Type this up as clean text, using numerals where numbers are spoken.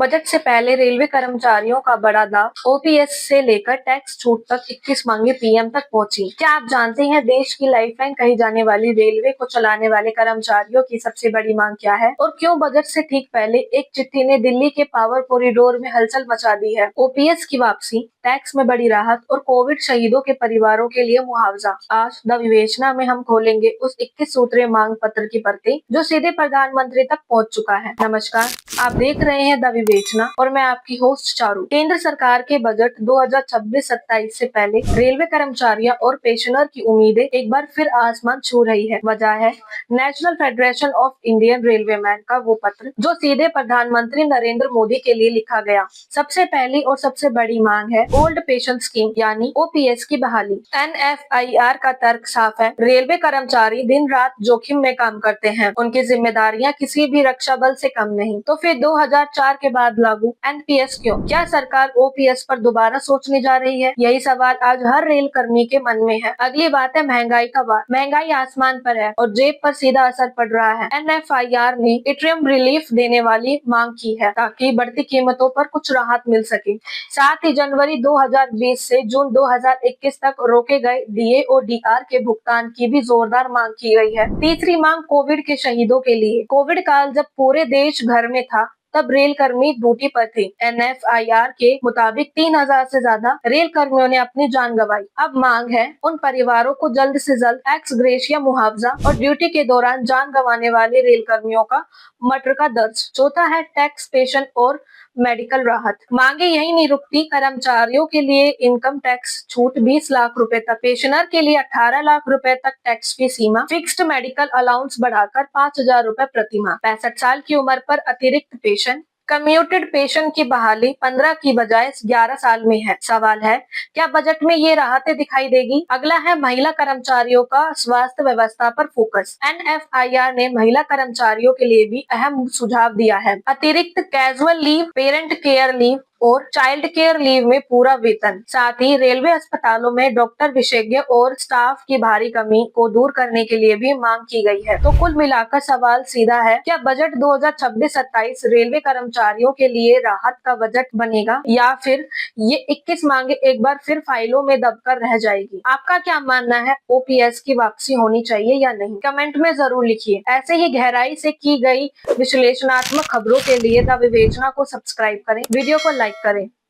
Budget से पहले railway कर्मचारियों का बड़ा दाव, ओपीएस से लेकर टैक्स छूट तक 21 मांगे पीएम तक पहुंची। क्या आप जानते हैं देश की लाइफलाइन कही जाने वाली रेलवे को चलाने वाले कर्मचारियों की सबसे बड़ी मांग क्या है और क्यों बजट से ठीक पहले एक चिट्ठी ने दिल्ली के पावर कॉरिडोर में हलचल मचा दी है? ओपीएस की वापसी, टैक्स में बड़ी राहत और कोविड शहीदों के परिवारों के लिए मुआवजा। आज द विवेचना में हम खोलेंगे उस 21 सूत्रीय मांग पत्र की परतें जो सीधे प्रधानमंत्री तक पहुंच चुका है। नमस्कार, आप देख रहे हैं द विवेचना और मैं आपकी होस्ट चारू। केंद्र सरकार के बजट 2026-27 से पहले रेलवे कर्मचारियों और पेंशनर की उम्मीदें एक बार फिर आसमान छू रही है। वजह है national federation of Indian railwaymen का वो पत्र जो सीधे प्रधानमंत्री नरेंद्र मोदी के लिए लिखा गया। सबसे पहली और सबसे बड़ी मांग है ओल्ड पेंशन स्कीम यानी ओपीएस की बहाली। एनएफआईआर का तर्क साफ है, रेलवे कर्मचारी दिन रात जोखिम में काम करते हैं, उनकी जिम्मेदारियां किसी भी रक्षा बल से कम नहीं। तो फिर 2004 के बाद लागू एनपीएस क्यों? क्या सरकार ओपीएस पर दोबारा सोचने जा रही है? यही सवाल आज हर रेल कर्मी के मन में है। अगली बात है महंगाई का वार। महंगाई आसमान पर है और जेब पर सीधा असर पड़ रहा है। एनएफआईआर ने इंटरिम रिलीफ देने वाली मांग की है ताकि बढ़ती कीमतों पर कुछ राहत मिल सके। साथ ही जनवरी 2020 से जून 2021 तक रोके गए डीए और डीआर के भुगतान की भी जोरदार मांग की गई है। तीसरी मांग कोविड के शहीदों के लिए। कोविड काल जब पूरे देश घर में था तब रेल कर्मी ड्यूटी पर थे। एनएफआईआर के मुताबिक 3000 से ज्यादा रेल कर्मियों ने अपनी जान गंवाई। अब मांग है उन परिवारों को जल्द से जल्द एक्स ग्रेशिया मुआवजा और ड्यूटी के दौरान जान गंवाने वाले रेल कर्मियों का मर्डर का दर्ज। चौथा है टैक्स पेंशन और मेडिकल राहत। मांगे यही नहीं रुकती, कर्मचारियों के लिए इनकम टैक्स छूट 20 लाख रुपए तक, पेंशनर के लिए 18 लाख रुपए तक टैक्स की सीमा, फिक्स्ड मेडिकल अलाउंस बढ़ाकर 5000 रुपए प्रति माह, 65 साल की उम्र पर अतिरिक्त पेंशन, कम्यूटेड पेंशन की बहाली 15 की बजाय 11 साल में है। सवाल है क्या बजट में ये राहतें दिखाई देगी? अगला है महिला कर्मचारियों का स्वास्थ्य व्यवस्था पर फोकस। एनएफआईआर ने महिला कर्मचारियों के लिए भी अहम सुझाव दिया है। अतिरिक्त casual leave, parent care leave और चाइल्ड केयर लीव में पूरा वेतन। साथ ही रेलवे अस्पतालों में डॉक्टर, विशेषज्ञ और स्टाफ की भारी कमी को दूर करने के लिए भी मांग की गई है। तो कुल मिलाकर सवाल सीधा है, क्या बजट 2026-27 रेलवे कर्मचारियों के लिए राहत का बजट बनेगा या फिर ये 21 मांगे एक बार फिर फाइलों में दबकर रह जाएगी? आपका क्या मानना है, ओपीएस की वापसी होनी चाहिए या नहीं? कमेंट में जरूर लिखिए। ऐसे ही गहराई से की गई विश्लेषणात्मक खबरों के लिए द विवेचना को सब्सक्राइब करें, वीडियो को लाइक करें।